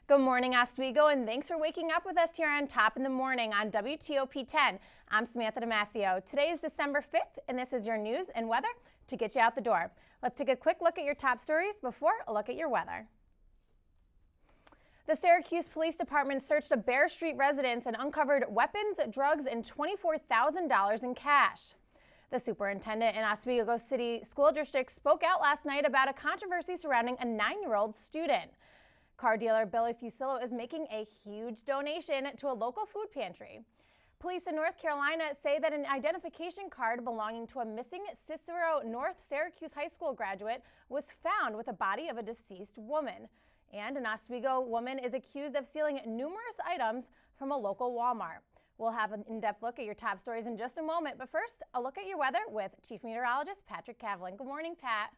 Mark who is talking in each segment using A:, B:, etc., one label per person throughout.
A: Good morning, Oswego, and thanks for waking up with us here on Top in the Morning on WTOP 10. I'm Samantha Damasio. Today is December 5th, and this is your news and weather to get you out the door. Let's take a quick look at your top stories before a look at your weather. The Syracuse Police Department searched a Bear Street residence and uncovered weapons, drugs, and $24,000 in cash. The superintendent in Oswego City School District spoke out last night about a controversy surrounding a 9-year-old student. Car dealer Billy Fusillo is making a huge donation to a local food pantry. Police in North Carolina say that an identification card belonging to a missing Cicero North Syracuse High School graduate was found with the body of a deceased woman. And an Oswego woman is accused of stealing numerous items from a local Walmart. We'll have an in-depth look at your top stories in just a moment, but first, a look at your weather with Chief Meteorologist Patrick Kavlin. Good morning, Pat.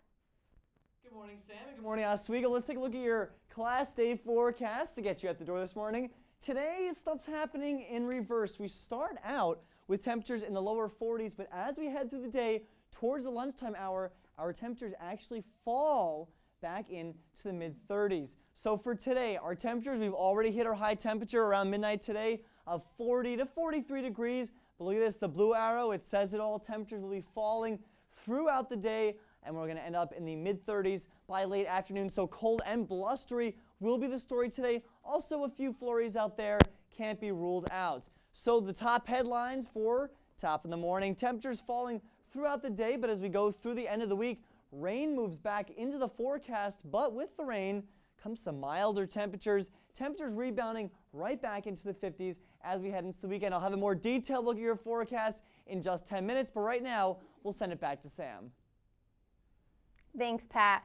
B: Good morning, Sam. Good morning, Oswego. Let's take a look at your Class Day forecast to get you at the door this morning. Today, stuff's happening in reverse. We start out with temperatures in the lower 40s, but as we head through the day towards the lunchtime hour, our temperatures actually fall back into the mid-30s. So for today, our temperatures, we've already hit our high temperature around midnight today of 40 to 43 degrees. But look at this, the blue arrow, it says it all. Temperatures will be falling throughout the day, and we're going to end up in the mid-30s by late afternoon. So cold and blustery will be the story today. Also a few flurries out there can't be ruled out. So the top headlines for Top in the Morning. Temperatures falling throughout the day, but as we go through the end of the week, rain moves back into the forecast, but with the rain comes some milder temperatures. Temperatures rebounding right back into the 50s as we head into the weekend. I'll have a more detailed look at your forecast in just 10 minutes, but right now we'll send it back to Sam.
A: Thanks, Pat.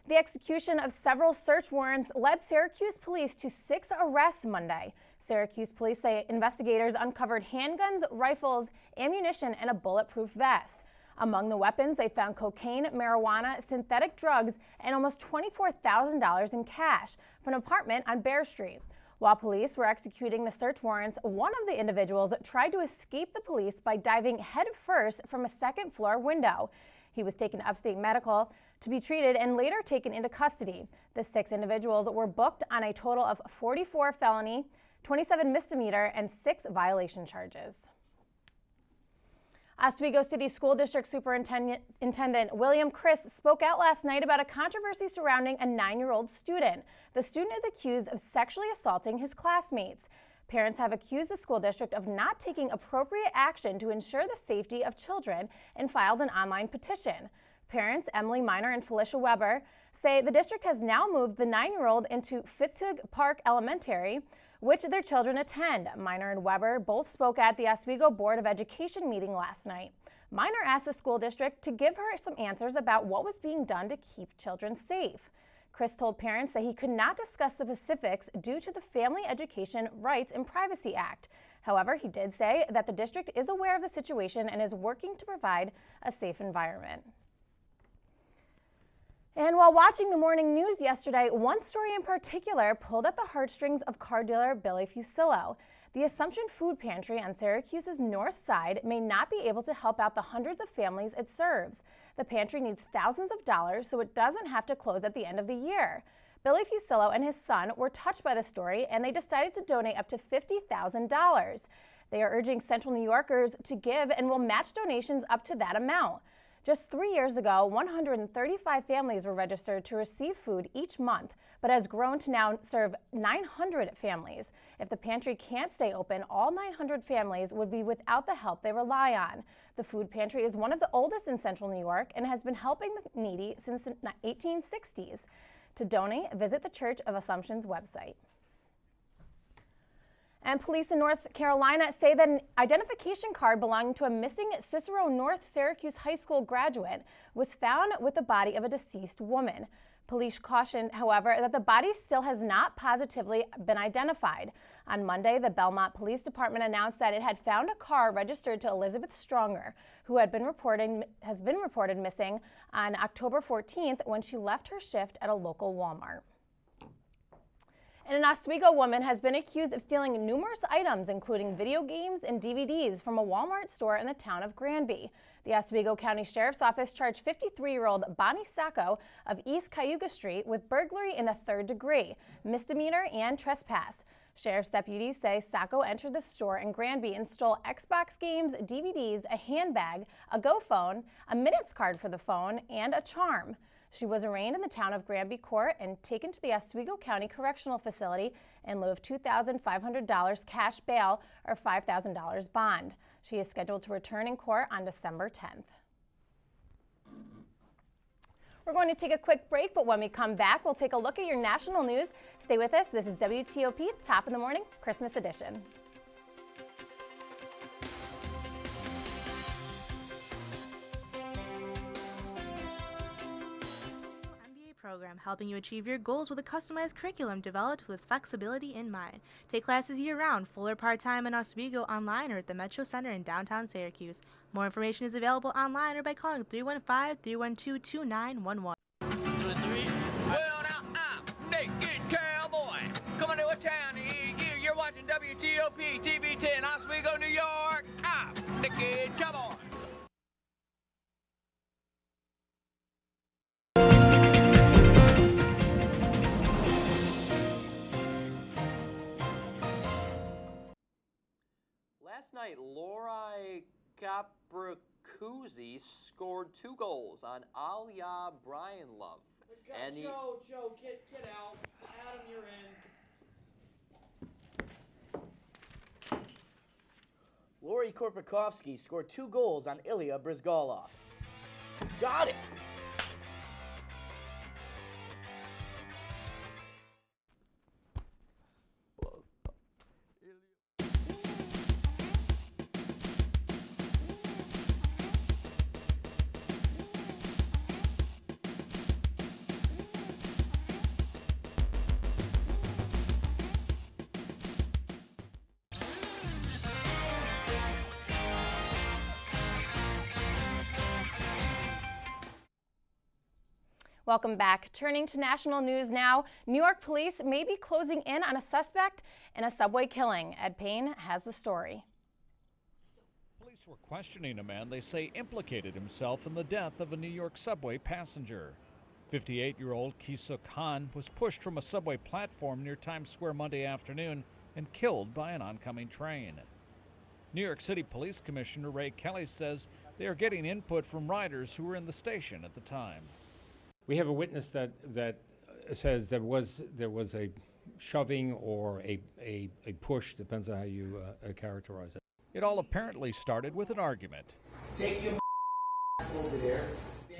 A: The execution of several search warrants led Syracuse police to 6 arrests Monday. Syracuse police say investigators uncovered handguns, rifles, ammunition, and a bulletproof vest. Among the weapons, they found cocaine, marijuana, synthetic drugs, and almost $24,000 in cash from an apartment on Bear Street. While police were executing the search warrants, one of the individuals tried to escape the police by diving headfirst from a second-floor window. He was taken to Upstate Medical to be treated and later taken into custody. The 6 individuals were booked on a total of 44 felony, 27 misdemeanor, and 6 violation charges. Oswego City School District Superintendent William Chris spoke out last night about a controversy surrounding a 9-year-old student. The student is accused of sexually assaulting his classmates. Parents have accused the school district of not taking appropriate action to ensure the safety of children and filed an online petition. Parents Emily Miner and Felicia Weber say the district has now moved the 9-year-old into Fitzhugh Park Elementary, which their children attend. Miner and Weber both spoke at the Oswego Board of Education meeting last night. Miner asked the school district to give her some answers about what was being done to keep children safe. Chris told parents that he could not discuss the specifics due to the Family Education Rights and Privacy Act. However, he did say that the district is aware of the situation and is working to provide a safe environment. And while watching the morning news yesterday, one story in particular pulled at the heartstrings of car dealer Billy Fusillo. The Assumption Food Pantry on Syracuse's north side may not be able to help out the hundreds of families it serves. The pantry needs thousands of dollars so it doesn't have to close at the end of the year. Billy Fusillo and his son were touched by the story and they decided to donate up to $50,000. They are urging Central New Yorkers to give and will match donations up to that amount. Just 3 years ago, 135 families were registered to receive food each month, but has grown to now serve 900 families. If the pantry can't stay open, all 900 families would be without the help they rely on. The food pantry is one of the oldest in Central New York and has been helping the needy since the 1860s. To donate, visit the Church of Assumption's website. And police in North Carolina say that an identification card belonging to a missing Cicero North Syracuse High School graduate was found with the body of a deceased woman. Police cautioned, however, that the body still has not positively been identified. On Monday, the Belmont Police Department announced that it had found a car registered to Elizabeth Stronger, who has been reported missing on October 14th when she left her shift at a local Walmart. And an Oswego woman has been accused of stealing numerous items, including video games and DVDs, from a Walmart store in the town of Granby. The Oswego County Sheriff's Office charged 53-year-old Bonnie Sacco of East Cayuga Street with burglary in the 3rd degree, misdemeanor, and trespass. Sheriff's deputies say Sacco entered the store in Granby and stole Xbox games, DVDs, a handbag, a Go phone, a minutes card for the phone, and a charm. She was arraigned in the town of Granby court and taken to the Oswego County Correctional Facility in lieu of $2,500 cash bail or $5,000 bond. She is scheduled to return in court on December 10th. We're going to take a quick break, but when we come back, we'll take a look at your national news. Stay with us. This is WTOP, Top of the Morning, Christmas edition.
C: Program helping you achieve your goals with a customized curriculum developed with flexibility in mind. Take classes year-round, full or part-time in Oswego, online or at the Metro Center in downtown Syracuse. More information is available online or by calling 315-312-2911.
D: 2 and 3. Well, now I'm Naked Cowboy coming to a town near you. You're watching WTOP TV 10, Oswego, New York. I'm Naked Cowboy.
E: Last night, Lori Capricuzzi scored 2 goals on Aliyah Brianlove. And
F: Joe, get out. Adam, you're in.
G: Lori Korpakovsky scored 2 goals on Ilya Brizgalov. Got it!
A: Welcome back. Turning to national news now, New York police may be closing in on a suspect in a subway killing. Ed Payne has the story.
H: Police were questioning a man they say implicated himself in the death of a New York subway passenger. 58-year-old Ki-Suk Han was pushed from a subway platform near Times Square Monday afternoon and killed by an oncoming train. New York City Police Commissioner Ray Kelly says they are getting input from riders who were in the station at the time.
I: We have a witness that says there was a shoving or a push, depends on how you characterize it.
H: It all apparently started with an argument.
D: Take your over there.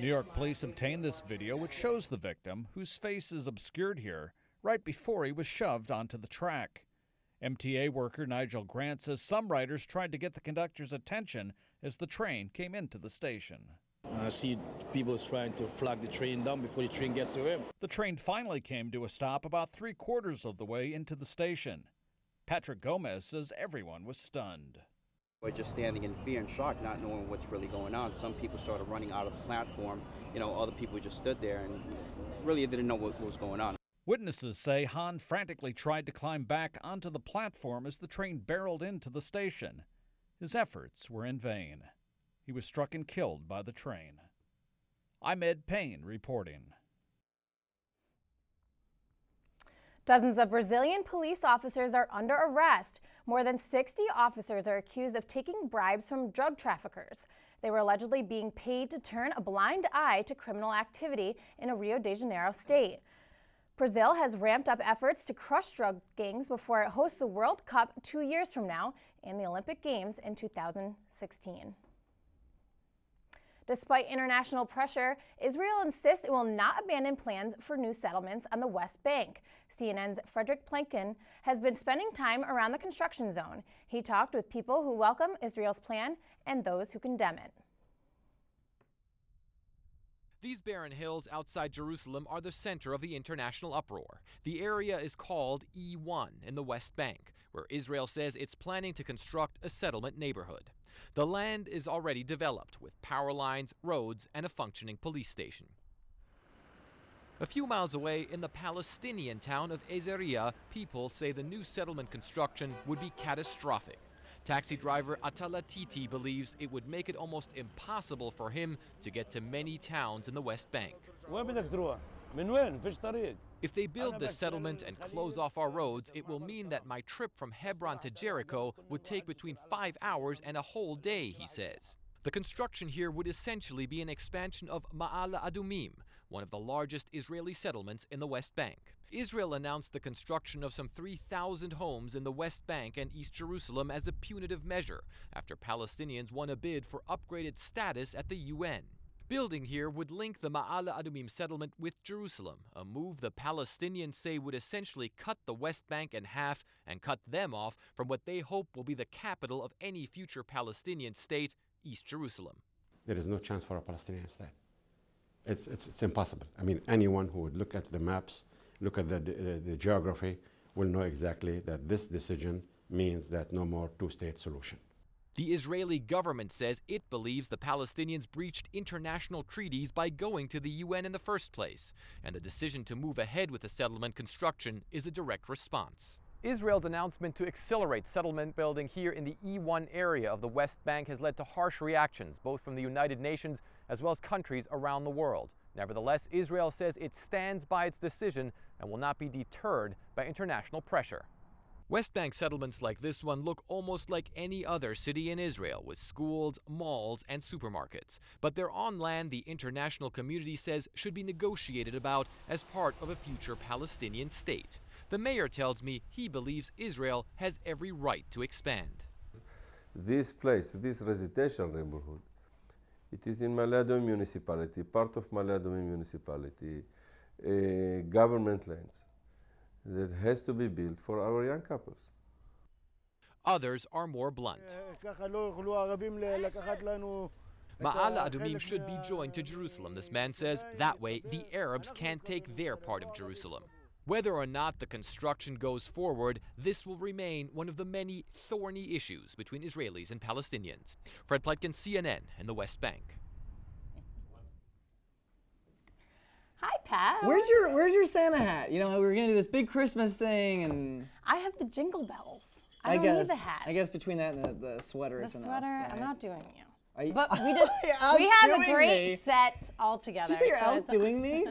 H: New York police obtained this video which shows the victim, whose face is obscured here, right before he was shoved onto the track. MTA worker Nigel Grant says some riders tried to get the conductor's attention as the train came into the station.
J: I see people trying to flag the train down before the train get to him.
H: The train finally came to a stop about 3/4 of the way into the station. Patrick Gomez says everyone was stunned.
K: We're just standing in fear and shock, not knowing what's really going on. Some people started running out of the platform. Other people just stood there and really didn't know what was going on.
H: Witnesses say Han frantically tried to climb back onto the platform as the train barreled into the station. His efforts were in vain. He was struck and killed by the train. I'm Ed Payne reporting.
A: Dozens of Brazilian police officers are under arrest. More than 60 officers are accused of taking bribes from drug traffickers. They were allegedly being paid to turn a blind eye to criminal activity in a Rio de Janeiro state. Brazil has ramped up efforts to crush drug gangs before it hosts the World Cup 2 years from now and the Olympic Games in 2016. Despite international pressure, Israel insists it will not abandon plans for new settlements on the West Bank. CNN's Frederick Plankin has been spending time around the construction zone. He talked with people who welcome Israel's plan and those who condemn it.
L: These barren hills outside Jerusalem are the center of the international uproar. The area is called E1 in the West Bank, where Israel says it's planning to construct a settlement neighborhood. The land is already developed with power lines, roads, and a functioning police station. A few miles away in the Palestinian town of Ezeriya, people say the new settlement construction would be catastrophic. Taxi driver Atala Titi believes it would make it almost impossible for him to get to many towns in the West Bank. If they build this settlement and close off our roads, it will mean that my trip from Hebron to Jericho would take between 5 hours and a whole day, he says. The construction here would essentially be an expansion of Ma'ala Adumim, one of the largest Israeli settlements in the West Bank. Israel announced the construction of some 3,000 homes in the West Bank and East Jerusalem as a punitive measure after Palestinians won a bid for upgraded status at the UN. Building here would link the Ma'ala Adumim settlement with Jerusalem, a move the Palestinians say would essentially cut the West Bank in half and cut them off from what they hope will be the capital of any future Palestinian state, East Jerusalem.
M: There is no chance for a Palestinian state. It's impossible. I mean, anyone who would look at the maps, look at the geography, will know exactly that this decision means that no more two-state solution.
L: The Israeli government says it believes the Palestinians breached international treaties by going to the UN in the first place, and the decision to move ahead with the settlement construction is a direct response. Israel's announcement to accelerate settlement building here in the E1 area of the West Bank has led to harsh reactions, both from the United Nations as well as countries around the world. Nevertheless, Israel says it stands by its decision and will not be deterred by international pressure. West Bank settlements like this one look almost like any other city in Israel, with schools, malls, and supermarkets. But they're on land the international community says should be negotiated about as part of a future Palestinian state. The mayor tells me he believes Israel has every right to expand.
N: This place, this residential neighborhood, it is in Maladum municipality, part of Maladum municipality, government lands that has to be built for our young couples.
L: Others are more blunt. Ma'ala Adumim should be joined to Jerusalem, this man says. That way, the Arabs can't take their part of Jerusalem. Whether or not the construction goes forward, this will remain one of the many thorny issues between Israelis and Palestinians. Fred Plotkin, CNN in the West Bank.
A: Hi, Pat.
B: Where's your Santa hat? You know, we were gonna do this big Christmas thing, and
A: I have the jingle bells. I don't need the hat.
B: I guess between that and the sweater, it's
A: the
B: enough.
A: sweater,
B: Right?
A: I'm outdoing you.
B: You
A: but we have a great set all together.
B: Did you say you're outdoing me?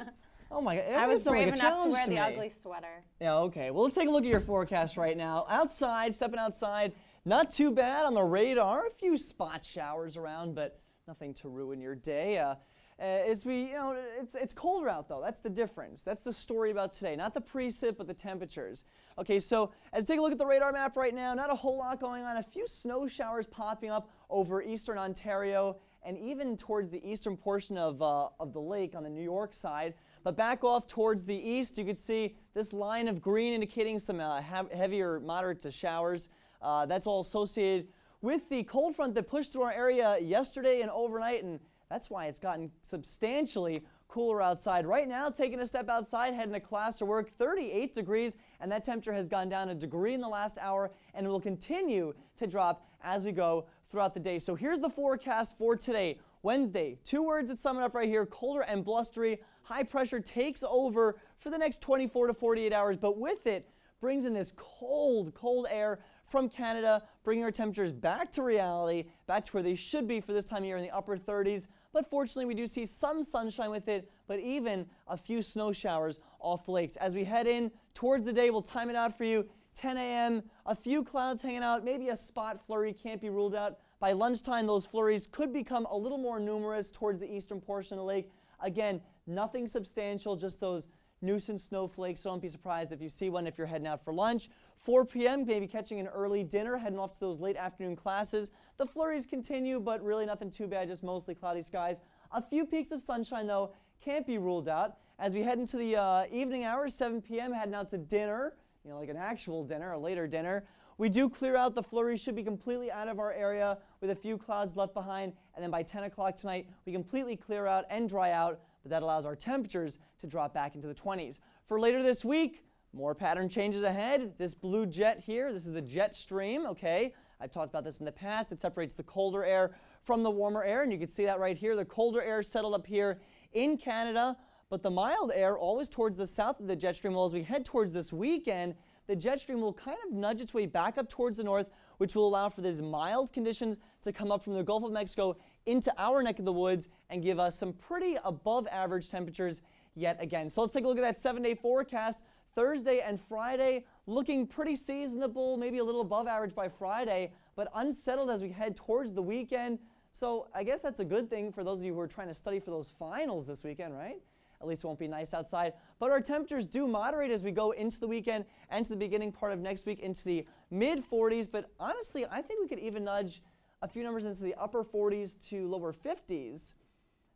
B: Oh my God!
A: I was brave
B: like
A: enough to wear the ugly sweater.
B: Yeah. Okay. Well, let's take a look at your forecast right now. Outside, stepping outside, not too bad on the radar. A few spot showers around, but nothing to ruin your day. It's colder out though. That's the difference. That's the story about today. Not the precip, but the temperatures. Okay, so as we take a look at the radar map right now, not a whole lot going on. A few snow showers popping up over eastern Ontario and even towards the eastern portion of the lake on the New York side. But back off towards the east, you can see this line of green indicating some heavier, moderate to showers. That's all associated with the cold front that pushed through our area yesterday and overnight, and that's why it's gotten substantially cooler outside. Right now, taking a step outside, heading to class or work, 38 degrees, and that temperature has gone down a degree in the last hour and will continue to drop as we go throughout the day. So here's the forecast for today, Wednesday. Two words that sum it up right here: colder and blustery. High pressure takes over for the next 24 to 48 hours, but with it brings in this cold, cold air from Canada, bringing our temperatures back to reality, back to where they should be for this time of year in the upper 30s. But fortunately, we do see some sunshine with it, but even a few snow showers off the lakes. As we head in towards the day, we'll time it out for you. 10 a.m., a few clouds hanging out, maybe a spot flurry can't be ruled out. By lunchtime, those flurries could become a little more numerous towards the eastern portion of the lake. Again, nothing substantial, just those nuisance snowflakes. So don't be surprised if you see one if you're heading out for lunch. 4 p.m., maybe catching an early dinner, heading off to those late afternoon classes. The flurries continue, but really nothing too bad, just mostly cloudy skies. A few peaks of sunshine, though, can't be ruled out. As we head into the evening hours, 7 p.m., heading out to dinner, you know, like an actual dinner, a later dinner. We do clear out. The flurries should be completely out of our area with a few clouds left behind. And then by 10 o'clock tonight, we completely clear out and dry out, but that allows our temperatures to drop back into the 20s. For later this week, more pattern changes ahead. This blue jet here, this is the jet stream, okay? I've talked about this in the past. It separates the colder air from the warmer air, and you can see that right here. The colder air settled up here in Canada, but the mild air always towards the south of the jet stream. Well, as we head towards this weekend, the jet stream will kind of nudge its way back up towards the north which will allow for these mild conditions to come up from the Gulf of Mexico into our neck of the woods and give us some pretty above average temperatures yet again. So let's take a look at that 7-day forecast. Thursday and Friday looking pretty seasonable, maybe a little above average by Friday, but unsettled as we head towards the weekend. So I guess that's a good thing for those of you who are trying to study for those finals this weekend, right? At least it won't be nice outside. But our temperatures do moderate as we go into the weekend and to the beginning part of next week into the mid-40s. But honestly, I think we could even nudge a few numbers into the upper 40s to lower 50s.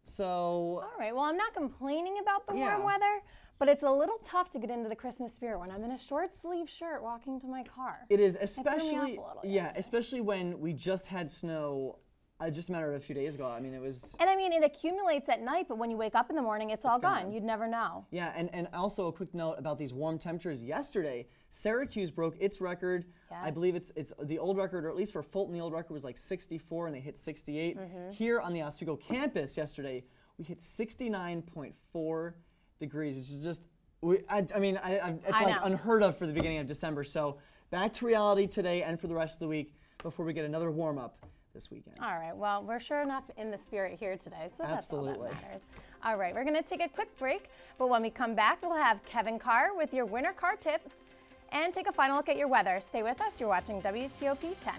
B: So,
A: all right, well, I'm not complaining about the warm weather, but it's a little tough to get into the Christmas spirit when I'm in a short sleeve shirt walking to my car.
B: It is,
A: especially,
B: especially when we just had snow just a matter of a few days ago. I mean, it was...
A: And I mean, it accumulates at night, but when you wake up in the morning, it's all gone. You'd never know.
B: Yeah, and also a quick note about these warm temperatures. Yesterday, Syracuse broke its record. Yes. I believe it's the old record, or at least for Fulton, the old record was like 64, and they hit 68. Here on the Oswego campus yesterday, we hit 69.4 degrees, which is just, it's like unheard of for the beginning of December. So back to reality today and for the rest of the week before we get another warm-up this weekend.
A: All right, well, we're sure enough in the spirit here today, so that's all that matters. All right, we're going to take a quick break, but when we come back, we'll have Kevin Carr with your winter car tips and take a final look at your weather. Stay with us. You're watching WTOP 10.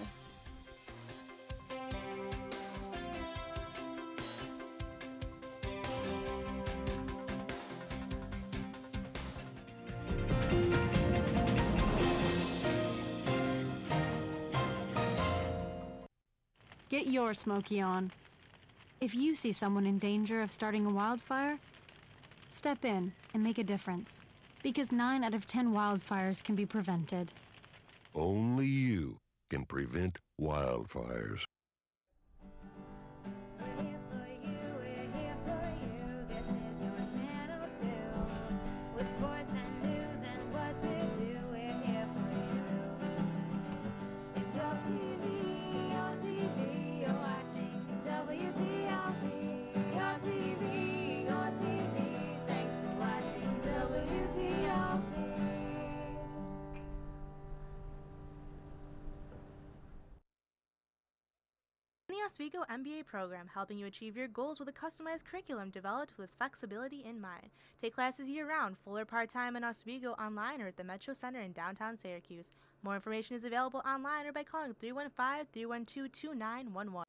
O: Get your Smokey on. If you see someone in danger of starting a wildfire, step in and make a difference. Because 9 out of 10 wildfires can be prevented.
P: Only you can prevent wildfires.
C: The Oswego MBA program, helping you achieve your goals with a customized curriculum developed with its flexibility in mind. Take classes year-round, full or part-time in Oswego, online or at the Metro Center in downtown Syracuse. More information is available online or by calling 315-312-2911.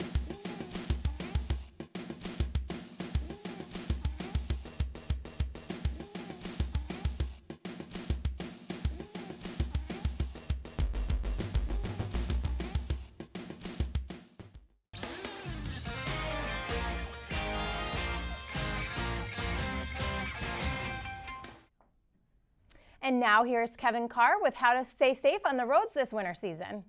A: And now here's Kevin Carr with how to stay safe on the roads this winter season.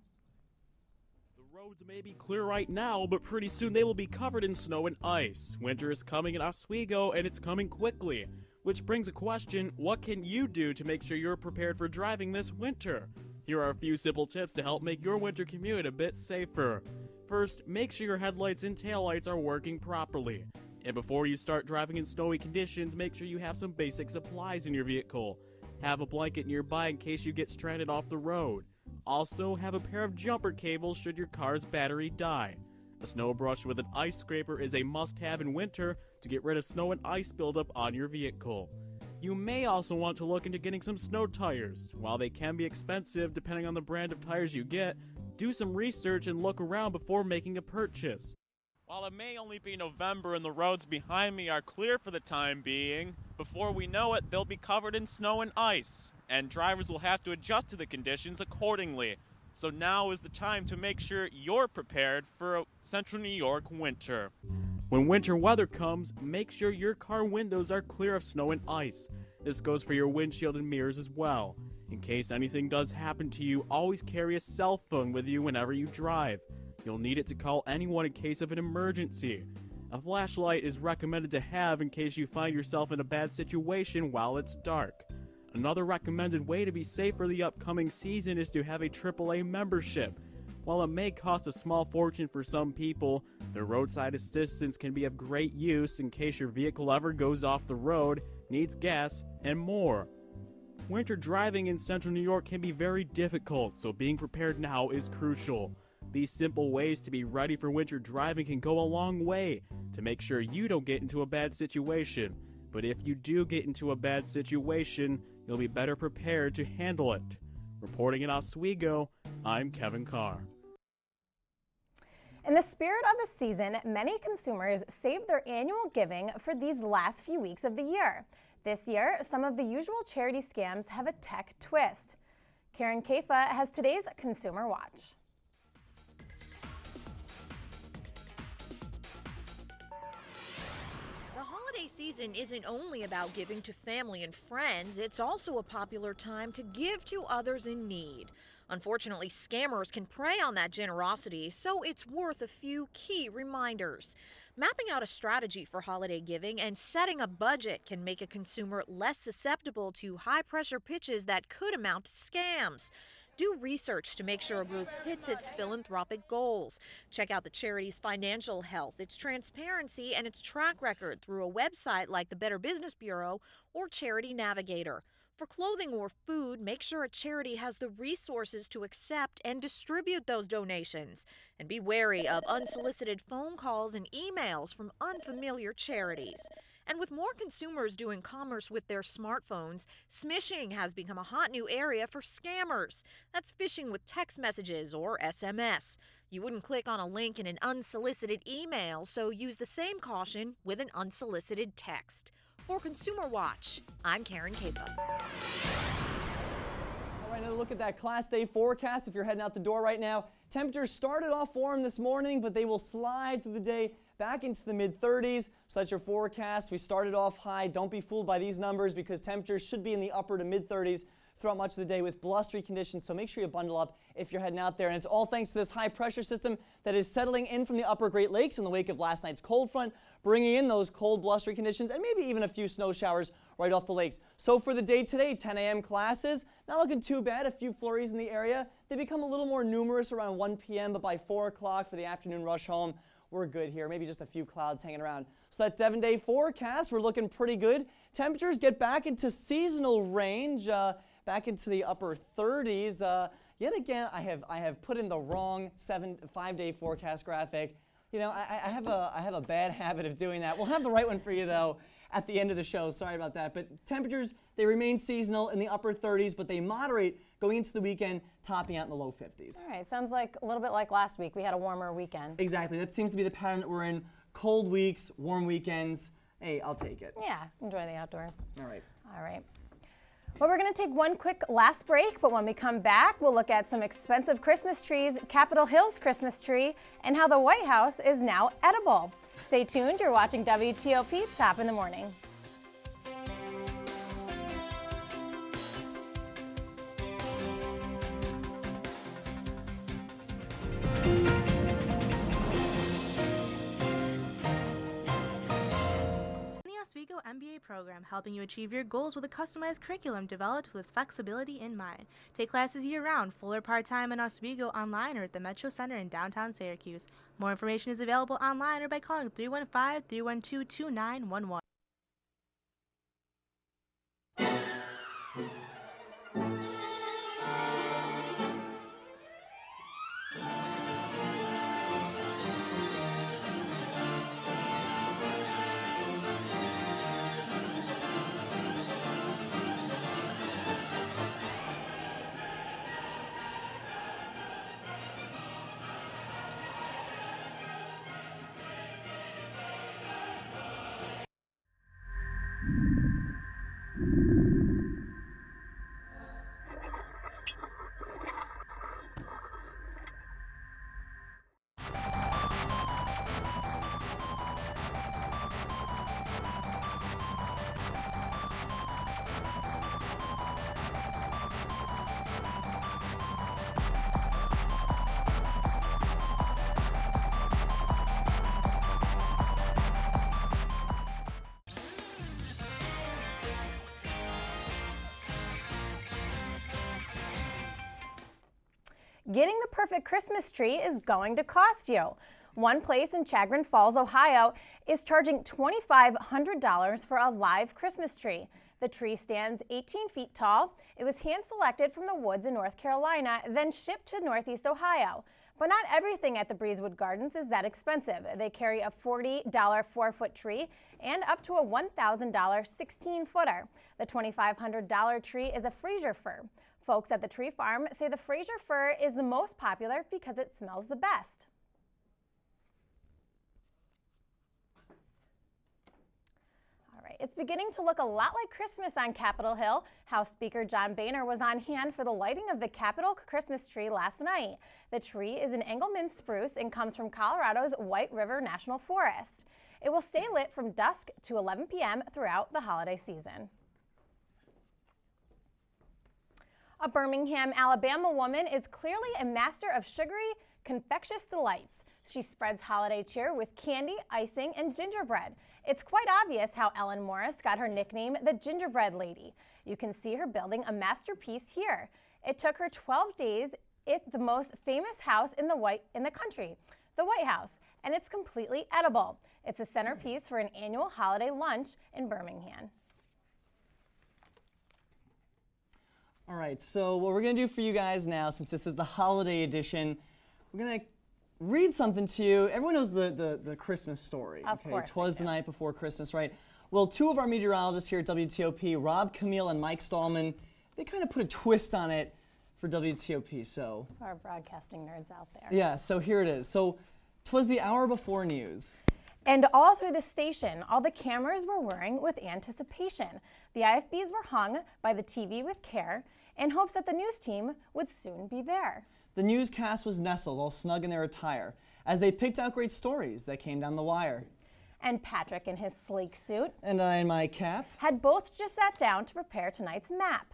Q: The roads may be clear right now, but pretty soon they will be covered in snow and ice. Winter is coming in Oswego, and it's coming quickly. Which brings a question: what can you do to make sure you're prepared for driving this winter? Here are a few simple tips to help make your winter commute a bit safer. First, make sure your headlights and taillights are working properly. And before you start driving in snowy conditions, make sure you have some basic supplies in your vehicle. Have a blanket nearby in case you get stranded off the road. Also, have a pair of jumper cables should your car's battery die. A snow brush with an ice scraper is a must-have in winter to get rid of snow and ice buildup on your vehicle. You may also want to look into getting some snow tires. While they can be expensive depending on the brand of tires you get, do some research and look around before making a purchase. While it may only be November and the roads behind me are clear for the time being, before we know it, they'll be covered in snow and ice, and drivers will have to adjust to the conditions accordingly. So now is the time to make sure you're prepared for a Central New York winter. When winter weather comes, make sure your car windows are clear of snow and ice. This goes for your windshield and mirrors as well. In case anything does happen to you, always carry a cell phone with you whenever you drive. You'll need it to call anyone in case of an emergency. A flashlight is recommended to have in case you find yourself in a bad situation while it's dark. Another recommended way to be safe for the upcoming season is to have a AAA membership. While it may cost a small fortune for some people, the roadside assistance can be of great use in case your vehicle ever goes off the road, needs gas, and more. Winter driving in Central New York can be very difficult, so being prepared now is crucial. These simple ways to be ready for winter driving can go a long way to make sure you don't get into a bad situation. But if you do get into a bad situation, you'll be better prepared to handle it. Reporting in Oswego, I'm Kevin Carr.
A: In the spirit of the season, many consumers save their annual giving for these last few weeks of the year. This year, some of the usual charity scams have a tech twist. Karen Kaifa has today's Consumer Watch.
R: The holiday season isn't only about giving to family and friends, it's also a popular time to give to others in need. Unfortunately, scammers can prey on that generosity, so it's worth a few key reminders. Mapping out a strategy for holiday giving and setting a budget can make a consumer less susceptible to high-pressure pitches that could amount to scams. Do research to make sure a group hits its philanthropic goals. Check out the charity's financial health, its transparency, and its track record through a website like the Better Business Bureau or Charity Navigator. For clothing or food, make sure a charity has the resources to accept and distribute those donations. And be wary of unsolicited phone calls and emails from unfamiliar charities. And with more consumers doing commerce with their smartphones, smishing has become a hot new area for scammers. That's phishing with text messages or SMS. You wouldn't click on a link in an unsolicited email, so use the same caution with an unsolicited text. For Consumer Watch, I'm Karen Kaifa.
B: All right, another look at that Class Day forecast. If you're heading out the door right now, temperatures started off warm this morning, but they will slide through the day back into the mid-30s. So that's your forecast. We started off high. Don't be fooled by these numbers because temperatures should be in the upper to mid-30s throughout much of the day with blustery conditions. So make sure you bundle up if you're heading out there. And it's all thanks to this high pressure system that is settling in from the upper Great Lakes in the wake of last night's cold front, bringing in those cold, blustery conditions and maybe even a few snow showers right off the lakes. So for the day today, 10 a.m. classes, not looking too bad. A few flurries in the area. They become a little more numerous around 1 p.m., but by 4 o'clock for the afternoon rush home, we're good here. Maybe just a few clouds hanging around. So that 7-day forecast, we're looking pretty good. Temperatures get back into seasonal range, back into the upper 30s. Yet again, I have put in the wrong 5-day forecast graphic. You know, I have a bad habit of doing that. We'll have the right one for you though at the end of the show. Sorry about that. But temperatures, they remain seasonal in the upper 30s, but they moderate going into the weekend, topping out in the low 50s.
A: All right, sounds like a little bit like last week. We had a warmer weekend.
B: Exactly. That seems to be the pattern that we're in. Cold weeks, warm weekends. Hey, I'll take it.
A: Yeah, enjoy the outdoors.
B: All right.
A: All right. Well, we're going to take one quick last break, but when we come back, we'll look at some expensive Christmas trees, Capitol Hill's Christmas tree, and how the White House is now edible. Stay tuned. You're watching WTOP Top in the Morning.
C: Oswego MBA program helping you achieve your goals with a customized curriculum developed with flexibility in mind. Take classes year-round, full or part-time in Oswego, online or at the Metro Center in downtown Syracuse. More information is available online or by calling 315-312-2911.
A: Getting the perfect Christmas tree is going to cost you. One place in Chagrin Falls, Ohio is charging $2,500 for a live Christmas tree. The tree stands 18 feet tall. It was hand-selected from the woods in North Carolina, then shipped to Northeast Ohio. But not everything at the Breezewood Gardens is that expensive. They carry a $40 4-foot tree and up to a $1,000 16-footer. The $2,500 tree is a Fraser fir. Folks at the tree farm say the Fraser fir is the most popular because it smells the best. It's beginning to look a lot like Christmas on Capitol Hill. House Speaker John Boehner was on hand for the lighting of the Capitol Christmas tree last night. The tree is an Engelmann spruce and comes from Colorado's White River National Forest. It will stay lit from dusk to 11 p.m. throughout the holiday season. A Birmingham, Alabama woman is clearly a master of sugary, confectious delights. She spreads holiday cheer with candy, icing, and gingerbread. It's quite obvious how Ellen Morris got her nickname, the Gingerbread Lady. You can see her building a masterpiece here. It took her 12 days at the most famous house in the country, the White House, and it's completely edible. It's a centerpiece for an annual holiday lunch in Birmingham.
B: All right, so what we're going to do for you guys now, since this is the holiday edition, we're going to read something to you. Everyone knows the Christmas story.
A: Of course.
B: 'Twas the night before Christmas, right? Well, two of our meteorologists here at WTOP, Rob Camille and Mike Stallman, they kind of put a twist on it for WTOP, so.
A: So our broadcasting nerds out there.
B: Yeah, so here it is. So, 'twas the hour before news.
A: And all through the station, all the cameras were whirring with anticipation. The IFBs were hung by the TV with care in hopes that the news team would soon be there.
B: The newscast was nestled, all snug in their attire, as they picked out great stories that came down the wire.
A: And Patrick in his sleek suit,
B: and I in my cap,
A: had both just sat down to prepare tonight's map.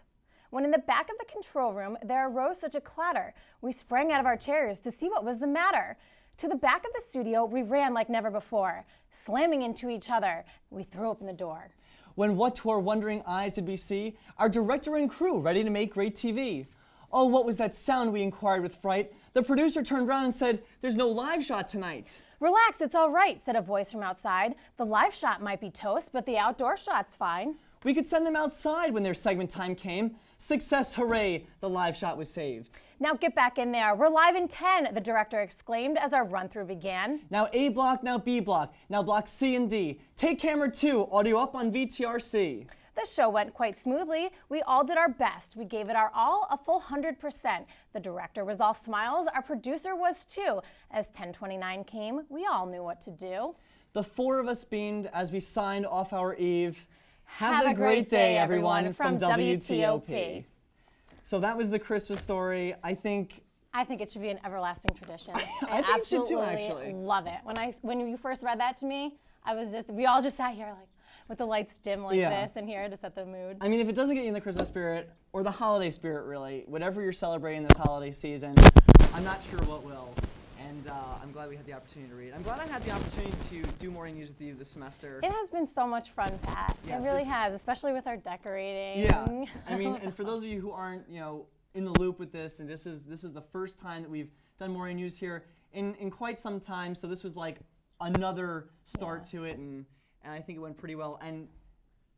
A: When in the back of the control room there arose such a clatter, we sprang out of our chairs to see what was the matter. To the back of the studio we ran like never before. Slamming into each other, we threw open the door.
B: When what to our wondering eyes did we see? Our director and crew ready to make great TV. Oh, what was that sound, we inquired with fright. The producer turned around and said, there's no live shot tonight.
A: Relax, it's all right, said a voice from outside. The live shot might be toast, but the outdoor shot's fine.
B: We could send them outside when their segment time came. Success, hooray, the live shot was saved.
A: Now get back in there. We're live in 10, the director exclaimed as our run-through began.
B: Now A block, now B block, now block C and D. Take camera 2, audio up on VTRC.
A: The show went quite smoothly. We all did our best. We gave it our all, a full 100%. The director was all smiles. Our producer was too. As 10:29 came, we all knew what to do.
B: The four of us beamed as we signed off our eve. Have a great day, everyone, from WTOP. So that was the Christmas story. I think
A: it should be an everlasting tradition.
B: I think it should too, actually.
A: Love it. When you first read that to me, we all just sat here like, with the lights dim like this and here to set the mood.
B: I mean, if it doesn't get you in the Christmas spirit, or the holiday spirit really, whatever you're celebrating this holiday season, I'm not sure what will. And I'm glad we had the opportunity to read. I'm glad I had the opportunity to do morning news with you this semester.
A: It has been so much fun, Pat. Yeah, it really has, especially with our decorating.
B: Yeah, I mean, and for those of you who aren't, in the loop with this, and this is the first time that we've done morning news here in quite some time, so this was like another start to it, and I think it went pretty well. And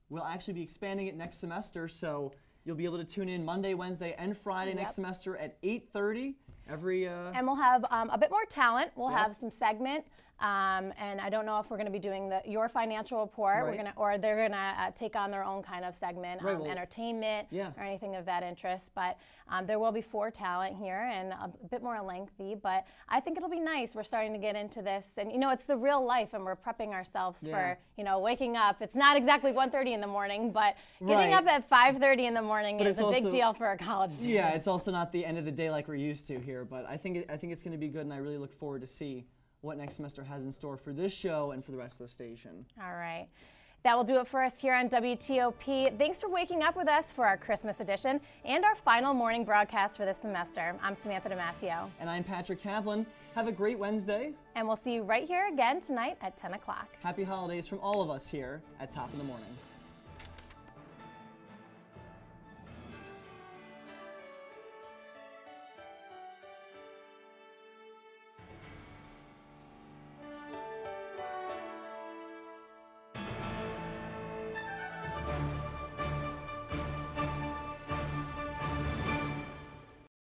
B: we'll actually be expanding it next semester, so you'll be able to tune in Monday, Wednesday, and Friday next semester at 8:30 every.
A: And we'll have a bit more talent. We'll have some segment. And I don't know if we're going to be doing your financial report. Or they're going to take on their own kind of segment, entertainment or anything of that interest. But there will be 4 talent here and a bit more lengthy. But I think it'll be nice. We're starting to get into this, and it's the real life, and we're prepping ourselves for waking up. It's not exactly 1:30 in the morning, but getting up at 5:30 in the morning is a big deal for a college student.
B: Yeah, it's also not the end of the day like we're used to here. But I think it's going to be good, and I really look forward to see what next semester has in store for this show and for the rest of the station.
A: All right. That will do it for us here on WTOP. Thanks for waking up with us for our Christmas edition and our final morning broadcast for this semester. I'm Samantha Damasio.
B: And I'm Patrick Havlin. Have a great Wednesday.
A: And we'll see you right here again tonight at 10 o'clock.
B: Happy holidays from all of us here at Top of the Morning.